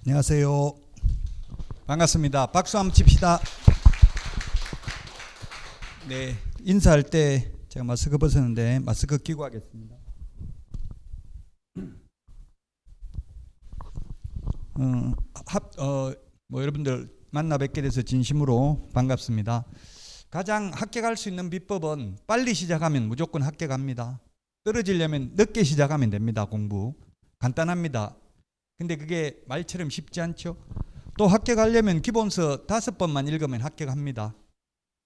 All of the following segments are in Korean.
안녕하세요. 반갑습니다. 박수 한번 칩시다. 네, 인사할 때 제가 마스크 벗었는데 마스크 끼고 하겠습니다. 여러분들 만나 뵙게 돼서 진심으로 반갑습니다. 가장 합격할 수 있는 비법은 빨리 시작하면 무조건 합격합니다. 떨어지려면 늦게 시작하면 됩니다. 공부 간단합니다. 근데 그게 말처럼 쉽지 않죠. 또 합격하려면 기본서 5번만 읽으면 합격합니다.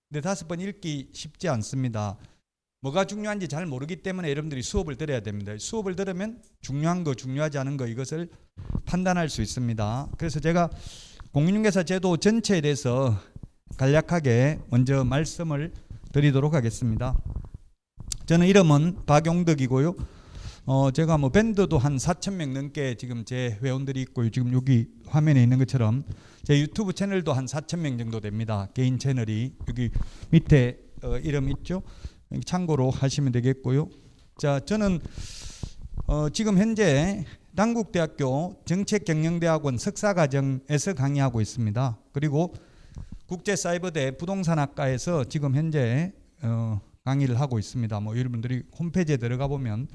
근데 5번 읽기 쉽지 않습니다. 뭐가 중요한지 잘 모르기 때문에 여러분들이 수업을 들어야 됩니다. 수업을 들으면 중요한 거, 중요하지 않은 거 이것을 판단할 수 있습니다. 그래서 제가 공인중개사 제도 전체에 대해서 간략하게 먼저 말씀을 드리도록 하겠습니다. 저는 이름은 박용덕이고요. 제가 밴드도 한 4,000명 넘게 지금 제 회원들이 있고요. 지금 여기 화면에 있는 것처럼 제 유튜브 채널도 한 4,000명 정도 됩니다. 개인 채널이 여기 밑에 이름 있죠. 참고로 하시면 되겠고요. 자, 저는 지금 현재 단국대학교 정책경영대학원 석사과정에서 강의하고 있습니다. 그리고 국제사이버대 부동산학과에서 지금 현재 강의를 하고 있습니다. 여러분들이 홈페이지에 들어가 보면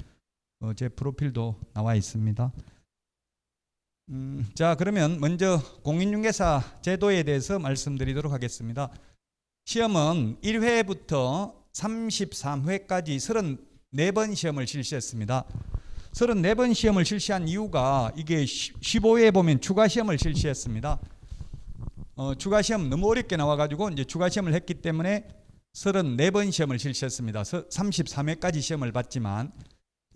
제 프로필도 나와 있습니다. 자, 그러면 먼저 공인중개사 제도에 대해서 말씀드리도록 하겠습니다. 시험은 1회부터 33회까지 34번 시험을 실시했습니다. 34번 시험을 실시한 이유가 이게 15회에 보면 추가 시험을 실시했습니다. 추가 시험 너무 어렵게 나와가지고 이제 추가 시험을 했기 때문에 34번 시험을 실시했습니다. 33회까지 시험을 봤지만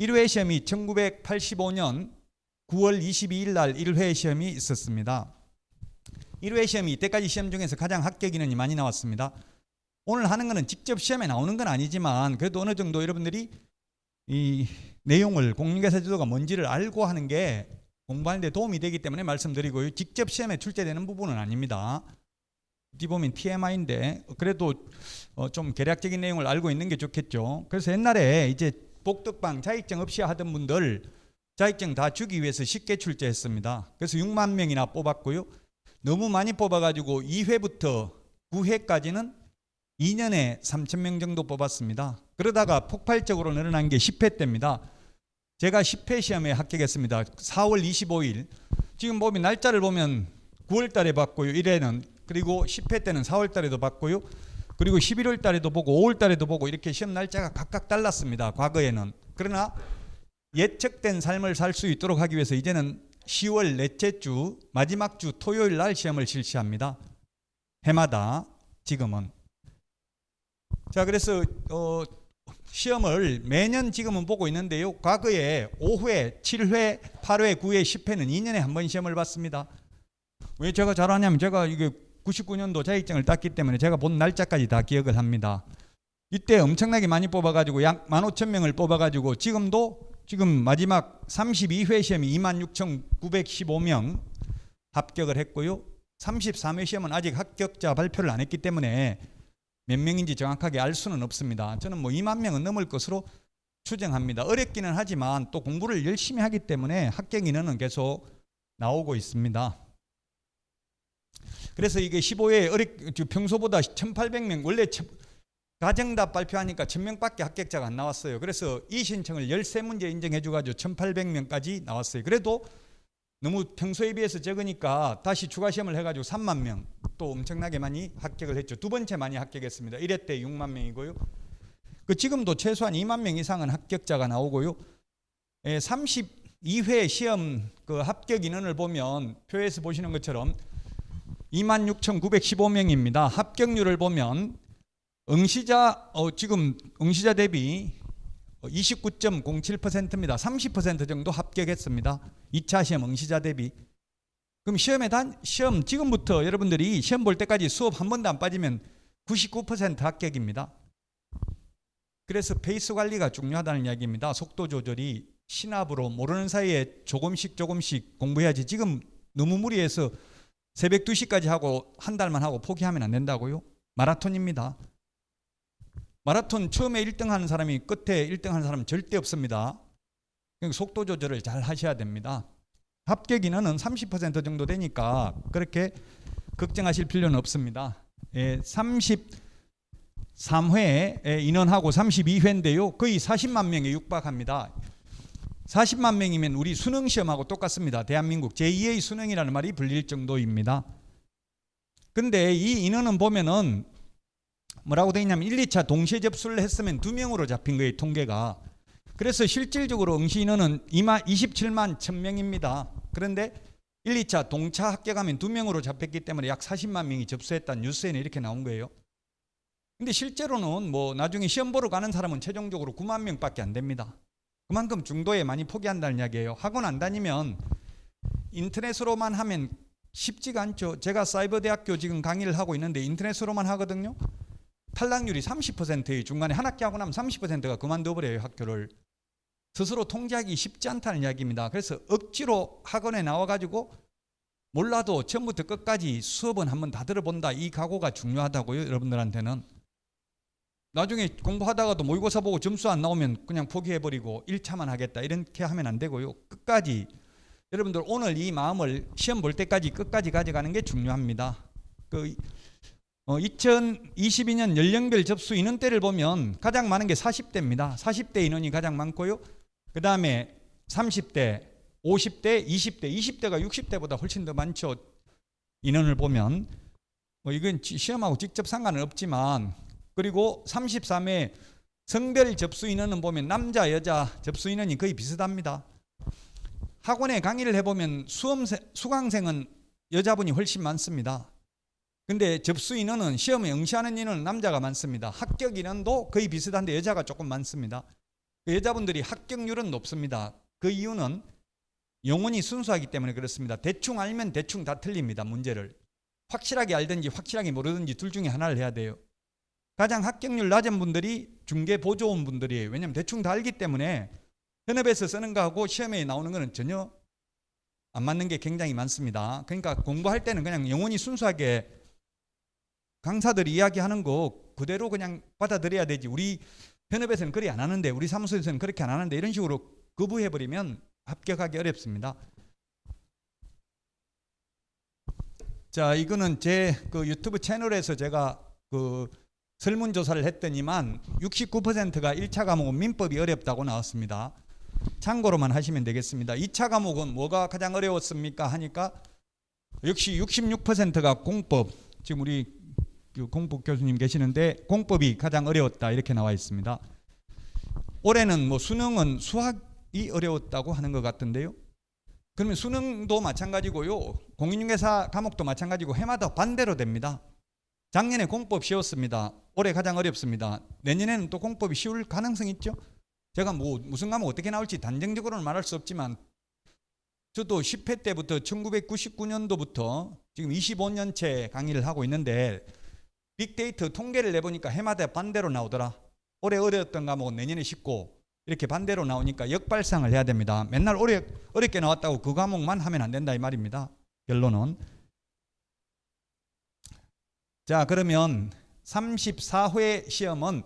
1회 시험이 1985년 9월 22일 날 1회 시험이 있었습니다. 1회 시험이 이때까지 시험 중에서 가장 합격 인원이 많이 나왔습니다. 오늘 하는 거는 직접 시험에 나오는 건 아니지만 그래도 어느 정도 여러분들이 이 내용을 공인중개사 제도가 뭔지를 알고 하는 게 공부하는 데 도움이 되기 때문에 말씀드리고요. 직접 시험에 출제되는 부분은 아닙니다. 어디 보면 TMI인데 그래도 좀 개략적인 내용을 알고 있는 게 좋겠죠. 그래서 옛날에 이제 복덕방 자격증 없이 하던 분들 자격증 다 주기 위해서 쉽게 출제했습니다. 그래서 6만 명이나 뽑았고요. 너무 많이 뽑아가지고 2회부터 9회까지는 2년에 3,000명 정도 뽑았습니다. 그러다가 폭발적으로 늘어난 게 10회 때입니다. 제가 10회 시험에 합격했습니다. 4월 25일. 지금 보면 날짜를 보면 9월 달에 봤고요. 1회는. 그리고 10회 때는 4월 달에도 봤고요. 그리고 11월 달에도 보고 5월 달에도 보고 이렇게 시험 날짜가 각각 달랐습니다. 과거에는. 그러나 예측된 삶을 살 수 있도록 하기 위해서 이제는 10월 넷째 주 마지막 주 토요일 날 시험을 실시합니다. 해마다 지금은. 자, 그래서 시험을 매년 지금은 보고 있는데요. 과거에 5회, 7회, 8회, 9회, 10회는 2년에 한 번 시험을 봤습니다. 왜 제가 잘하냐면 제가 이게 99년도 자격증을 땄기 때문에 제가 본 날짜까지 다 기억을 합니다. 이때 엄청나게 많이 뽑아가지고 약 15,000명을 뽑아가지고 지금 마지막 32회 시험이 26,915명 합격을 했고요. 33회 시험은 아직 합격자 발표를 안 했기 때문에 몇 명인지 정확하게 알 수는 없습니다. 저는 2만 명은 넘을 것으로 추정합니다. 어렵기는 하지만 또 공부를 열심히 하기 때문에 합격 인원은 계속 나오고 있습니다. 그래서 이게 15회 평소보다 1,800명 원래 가정답 발표하니까 1,000명밖에 합격자가 안 나왔어요. 그래서 이 신청을 13문제 인정해줘가지고 1,800명까지 나왔어요. 그래도 너무 평소에 비해서 적으니까 다시 추가 시험을 해가지고 3만 명 또 엄청나게 많이 합격을 했죠. 두 번째 많이 합격했습니다. 1회 때 6만 명이고요. 지금도 최소한 2만 명 이상은 합격자가 나오고요. 32회 시험 합격 인원을 보면 표에서 보시는 것처럼 26,915명입니다. 합격률을 보면 지금 응시자 대비 29.07%입니다. 30% 정도 합격했습니다. 2차 시험 응시자 대비. 그럼 시험 지금부터 여러분들이 시험 볼 때까지 수업 한 번도 안 빠지면 99% 합격입니다. 그래서 페이스 관리가 중요하다는 이야기입니다. 속도 조절이 시납으로 모르는 사이에 조금씩 공부해야지. 지금 너무 무리해서 새벽 2시까지 하고 한 달만 하고 포기하면 안 된다고요? 마라톤입니다. 마라톤 처음에 1등 하는 사람이 끝에 1등 하는 사람은 절대 없습니다. 속도 조절을 잘 하셔야 됩니다. 합격 인원은 30% 정도 되니까 그렇게 걱정하실 필요는 없습니다. 33회 인원하고 32회인데요. 거의 40만 명에 육박합니다. 40만 명이면 우리 수능 시험하고 똑같습니다. 대한민국 제2의 수능이라는 말이 불릴 정도입니다. 근데 이 인원은 보면은 뭐라고 되어 있냐면 1, 2차 동시에 접수를 했으면 2명으로 잡힌 거예요, 통계가. 그래서 실질적으로 응시 인원은 27만 1000명입니다. 그런데 1, 2차 동차 합격하면 2명으로 잡혔기 때문에 약 40만 명이 접수했다는 뉴스에는 이렇게 나온 거예요. 근데 실제로는 뭐 나중에 시험 보러 가는 사람은 최종적으로 9만 명밖에 안 됩니다. 그만큼 중도에 많이 포기한다는 이야기예요. 학원 안 다니면 인터넷으로만 하면 쉽지가 않죠. 제가 사이버대학교 지금 강의를 하고 있는데 인터넷으로만 하거든요. 탈락률이 30%예요. 중간에 한 학기 하고 나면 30%가 그만둬버려요, 학교를. 스스로 통제하기 쉽지 않다는 이야기입니다. 그래서 억지로 학원에 나와가지고 몰라도 처음부터 끝까지 수업은 한번 다 들어본다, 이 각오가 중요하다고요, 여러분들한테는. 나중에 공부하다가도 모의고사 보고 점수 안 나오면 그냥 포기해버리고 1차만 하겠다 이렇게 하면 안 되고요. 끝까지 여러분들 오늘 이 마음을 시험 볼 때까지 끝까지 가져가는 게 중요합니다. 2022년 연령별 접수 인원대를 보면 가장 많은 게 40대입니다. 40대 인원이 가장 많고요. 그 다음에 30대, 50대, 20대, 20대가 60대보다 훨씬 더 많죠. 인원을 보면. 이건 시험하고 직접 상관은 없지만, 그리고 33회 성별 접수 인원은 보면 남자, 여자 접수 인원이 거의 비슷합니다. 학원에 강의를 해보면 수강생은 여자분이 훨씬 많습니다. 근데 접수 인원은 시험에 응시하는 인원은 남자가 많습니다. 합격 인원도 거의 비슷한데 여자가 조금 많습니다. 여자분들이 합격률은 높습니다. 그 이유는 영혼이 순수하기 때문에 그렇습니다. 대충 알면 대충 다 틀립니다. 문제를 확실하게 알든지 확실하게 모르든지 둘 중에 하나를 해야 돼요. 가장 합격률 낮은 분들이 중개보조원 분들이에요. 왜냐하면 대충 다 알기 때문에 현업에서 쓰는 거하고 시험에 나오는 거는 전혀 안 맞는 게 굉장히 많습니다. 그러니까 공부할 때는 그냥 영혼이 순수하게 강사들이 이야기하는 거 그대로 그냥 받아들여야 되지. 우리 현업에서는 그리 안 하는데, 우리 사무소에서는 그렇게 안 하는데, 이런 식으로 거부해버리면 합격하기 어렵습니다. 자, 이거는 제 그 유튜브 채널에서 제가 그 설문조사를 했더니만 69%가 1차 과목은 민법이 어렵다고 나왔습니다. 참고로만 하시면 되겠습니다. 2차 과목은 뭐가 가장 어려웠습니까 하니까 역시 66%가 공법, 지금 우리 공법 교수님 계시는데 공법이 가장 어려웠다 이렇게 나와 있습니다. 올해는 뭐 수능은 수학이 어려웠다고 하는 것 같던데요. 그러면 수능도 마찬가지고요. 공인중개사 과목도 마찬가지고 해마다 반대로 됩니다. 작년에 공법 쉬웠습니다. 올해 가장 어렵습니다. 내년에는 또 공법이 쉬울 가능성이 있죠. 제가 뭐 무슨 과목 어떻게 나올지 단정적으로는 말할 수 없지만 저도 10회 때부터 1999년도부터 지금 25년째 강의를 하고 있는데 빅데이터 통계를 내보니까 해마다 반대로 나오더라. 올해 어려웠던 과목은 내년에 쉽고 이렇게 반대로 나오니까 역발상을 해야 됩니다. 맨날 어렵게 나왔다고 그 과목만 하면 안 된다 이 말입니다. 결론은. 자, 그러면 34회 시험은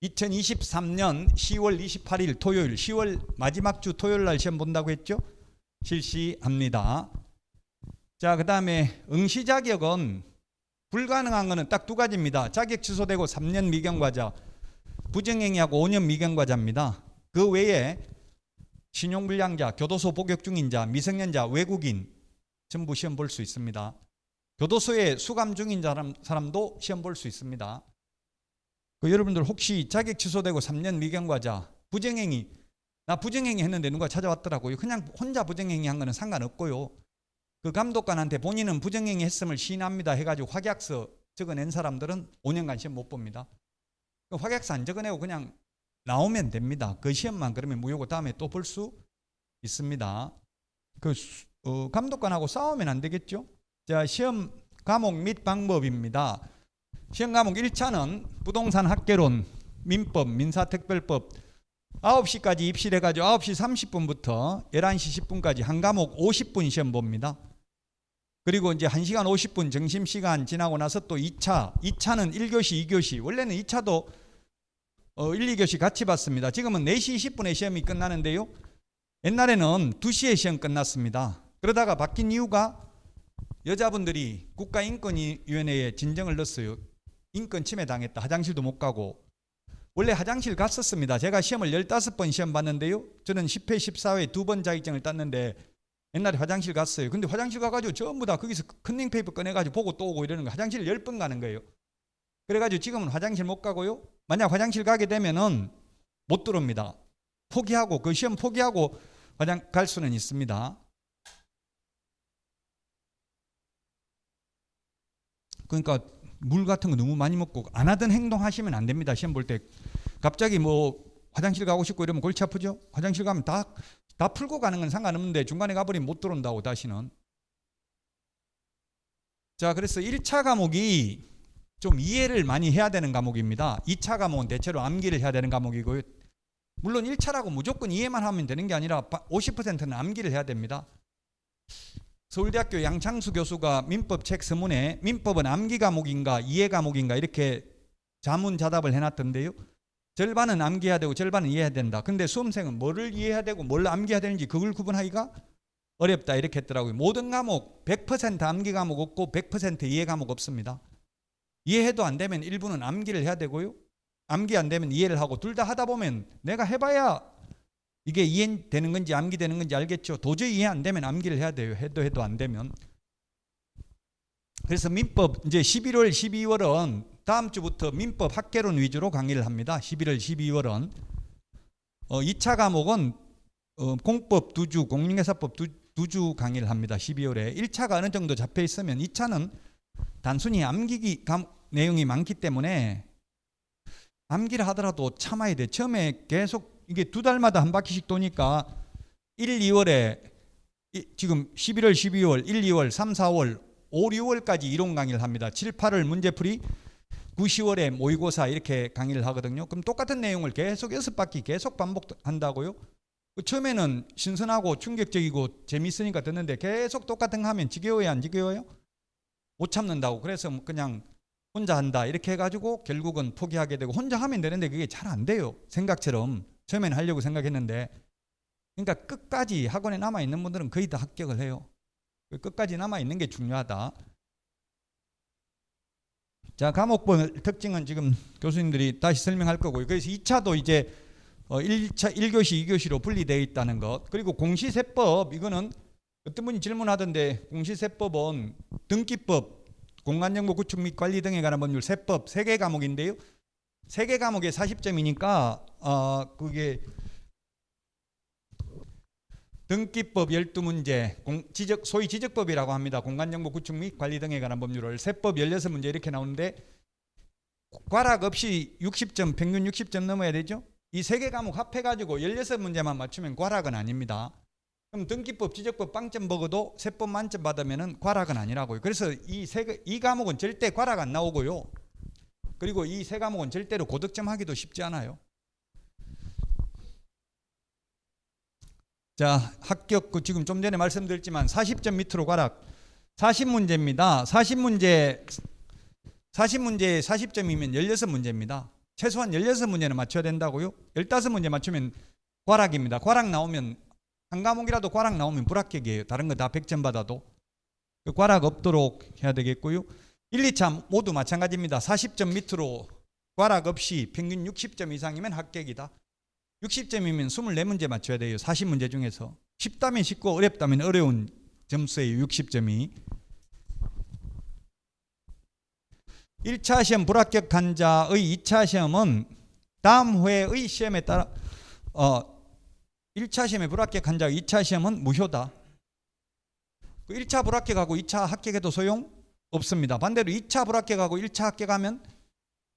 2023년 10월 28일 토요일, 10월 마지막 주 토요일 날 시험 본다고 했죠? 실시합니다. 자, 그 다음에 응시 자격은 불가능한 거는 딱 두 가지입니다. 자격 취소되고 3년 미경과자, 부정행위하고 5년 미경과자입니다. 그 외에 신용불량자, 교도소 복역 중인 자, 미성년자, 외국인 전부 시험 볼 수 있습니다. 교도소에 수감 중인 사람도 시험 볼 수 있습니다. 여러분들 혹시 자격 취소되고 3년 미경과자, 부정행위, 나 부정행위 했는데 누가 찾아왔더라고요. 그냥 혼자 부정행위 한 거는 상관없고요. 그 감독관한테 본인은 부정행위 했음을 시인합니다 해가지고 확약서 적어낸 사람들은 5년간 시험 못 봅니다. 그 확약서 안 적어내고 그냥 나오면 됩니다. 그 시험만 그러면 무효고 다음에 또 볼 수 있습니다. 감독관하고 싸우면 안 되겠죠? 자, 시험 과목 및 방법입니다. 시험 과목 1차는 부동산 학개론, 민법, 민사특별법 9시까지 입실해가지고 9시 30분부터 11시 10분까지 한 과목 50분 시험 봅니다. 그리고 이제 1시간 50분 점심시간 지나고 나서 또 2차는 1교시, 2교시. 원래는 2차도 1, 2교시 같이 봤습니다. 지금은 4시 20분에 시험이 끝나는데요. 옛날에는 2시에 시험 끝났습니다. 그러다가 바뀐 이유가 여자분들이 국가인권위원회에 진정을 넣었어요. 인권 침해 당했다. 화장실도 못 가고. 원래 화장실 갔었습니다. 제가 시험을 15번 시험 봤는데요. 저는 10회, 14회 2번 자격증을 땄는데 옛날에 화장실 갔어요. 근데 화장실 가가지고 전부 다 거기서 컨닝페이퍼 꺼내가지고 보고 또 오고 이러는 거. 화장실 10번 가는 거예요. 그래가지고 지금은 화장실 못 가고요. 만약 화장실 가게 되면은 못 들어옵니다. 포기하고 그 시험 포기하고 갈 수는 있습니다. 그러니까 물 같은 거 너무 많이 먹고 안 하던 행동 하시면 안 됩니다. 시험 볼 때 갑자기 뭐 화장실 가고 싶고 이러면 골치 아프죠. 화장실 가면 다 풀고 가는 건 상관없는데 중간에 가버리면 못 들어온다고 다시는. 자, 그래서 1차 과목이 좀 이해를 많이 해야 되는 과목입니다. 2차 과목은 대체로 암기를 해야 되는 과목이고요. 물론 1차라고 무조건 이해만 하면 되는 게 아니라 50%는 암기를 해야 됩니다. 서울대학교 양창수 교수가 민법 책 서문에 민법은 암기 과목인가 이해 과목인가 이렇게 자문자답을 해놨던데요. 절반은 암기해야 되고 절반은 이해해야 된다. 근데 수험생은 뭐를 이해해야 되고 뭘 암기해야 되는지 그걸 구분하기가 어렵다 이렇게 했더라고요. 모든 과목 100% 암기 과목 없고 100% 이해 과목 없습니다. 이해해도 안 되면 일부는 암기를 해야 되고요. 암기 안 되면 이해를 하고 둘 다 하다 보면 내가 해봐야 이게 이해되는 건지 암기되는 건지 알겠죠. 도저히 이해 안 되면 암기를 해야 돼요. 해도 안 되면. 그래서 민법 이제 11월, 12월은 다음 주부터 민법 학개론 위주로 강의를 합니다. 11월, 12월은 2차 과목은 공법 2주, 공인중개사법 2주 강의를 합니다. 12월에 1차가 어느 정도 잡혀 있으면 2차는 단순히 암기기 내용이 많기 때문에 암기를 하더라도 참아야 돼. 처음에 계속 이게 2달마다 한 바퀴씩 도니까 1, 2월에 지금 11월, 12월, 1, 2월, 3, 4월, 5, 6월까지 이론 강의를 합니다. 7, 8월 문제풀이, 9, 10월에 모의고사 이렇게 강의를 하거든요. 그럼 똑같은 내용을 계속 6바퀴 계속 반복한다고요? 처음에는 신선하고 충격적이고 재밌으니까 듣는데 계속 똑같은 거 하면 지겨워요, 안 지겨워요? 못 참는다고. 그래서 그냥 혼자 한다 이렇게 해가지고 결국은 포기하게 되고 혼자 하면 되는데 그게 잘 안 돼요. 생각처럼. 처음에는 하려고 생각했는데 그러니까 끝까지 학원에 남아있는 분들은 거의 다 합격을 해요. 끝까지 남아있는 게 중요하다. 자, 과목별 특징은 지금 교수님들이 다시 설명할 거고요. 그래서 2차도 이제 1차 1교시 2교시로 분리되어 있다는 것. 그리고 공시세법 이거는 어떤 분이 질문하던데 공시세법은 등기법, 공간정보 구축 및 관리 등에 관한 법률, 세법 3개 과목인데요. 3개 과목에 40점이니까 그게 등기법 12문제, 소위 지적법이라고 합니다. 공간정보 구축 및 관리 등에 관한 법률을. 세법 16문제 이렇게 나오는데 과락 없이 60점, 평균 60점 넘어야 되죠. 이 3개 과목 합해가지고 16문제만 맞추면 과락은 아닙니다. 그럼 등기법, 지적법 빵점 먹어도 세법 만점 받으면 과락은 아니라고요. 그래서 이 과목은 절대 과락 안 나오고요. 그리고 이 3과목은 절대로 고득점 하기도 쉽지 않아요. 자, 합격 지금 좀 전에 말씀드렸지만 40점 밑으로 과락 40문제입니다. 40문제에 40점이면 16문제입니다. 최소한 16문제는 맞춰야 된다고요. 15문제 맞추면 과락입니다. 과락 나오면 한 과목이라도 과락 나오면 불합격이에요. 다른 거 다 100점 받아도. 과락 없도록 해야 되겠고요. 1, 2차 모두 마찬가지입니다. 40점 밑으로 과락 없이 평균 60점 이상이면 합격이다. 60점이면 24문제 맞춰야 돼요. 40문제 중에서. 쉽다면 쉽고 어렵다면 어려운 점수예요. 60점이. 1차 시험 불합격한 자의 2차 시험은 다음 회의 시험에 따라 1차 시험에 불합격한 자의 2차 시험은 무효다. 1차 불합격하고 2차 합격해도 소용 없습니다. 반대로 2차 불합격하고 1차 합격하면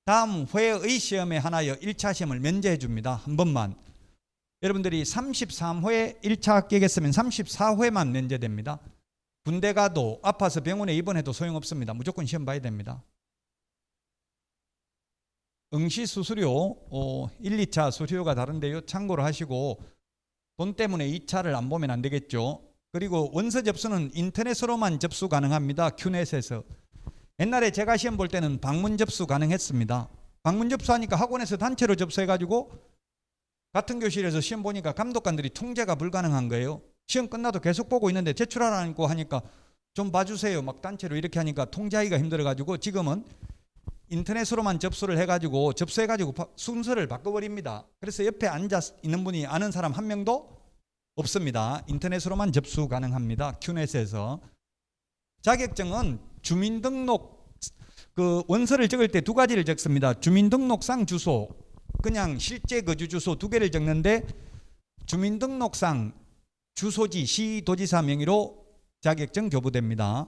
다음 회의 시험에 하나여 1차 시험을 면제해 줍니다. 한 번만. 여러분들이 33회 1차 합격했으면 34회만 면제됩니다. 군대 가도 아파서 병원에 입원해도 소용없습니다. 무조건 시험 봐야 됩니다. 응시 수수료 1, 2차 수수료가 다른데요. 참고로 하시고 돈 때문에 2차를 안 보면 안 되겠죠. 그리고 원서 접수는 인터넷으로만 접수 가능합니다. 큐넷에서. 옛날에 제가 시험 볼 때는 방문 접수 가능했습니다. 방문 접수하니까 학원에서 단체로 접수해가지고 같은 교실에서 시험 보니까 감독관들이 통제가 불가능한 거예요. 시험 끝나도 계속 보고 있는데 제출하라고 하니까 좀 봐주세요. 막 단체로 이렇게 하니까 통제하기가 힘들어가지고 지금은 인터넷으로만 접수를 해가지고 접수해가지고 순서를 바꿔버립니다. 그래서 옆에 앉아 있는 분이 아는 사람 한 명도 없습니다. 인터넷으로만 접수 가능합니다. 큐넷에서. 자격증은 주민등록 그 원서를 적을 때 두 가지를 적습니다. 주민등록상 주소, 그냥 실제 거주 주소 두 개를 적는데 주민등록상 주소지 시도지사 명의로 자격증 교부됩니다.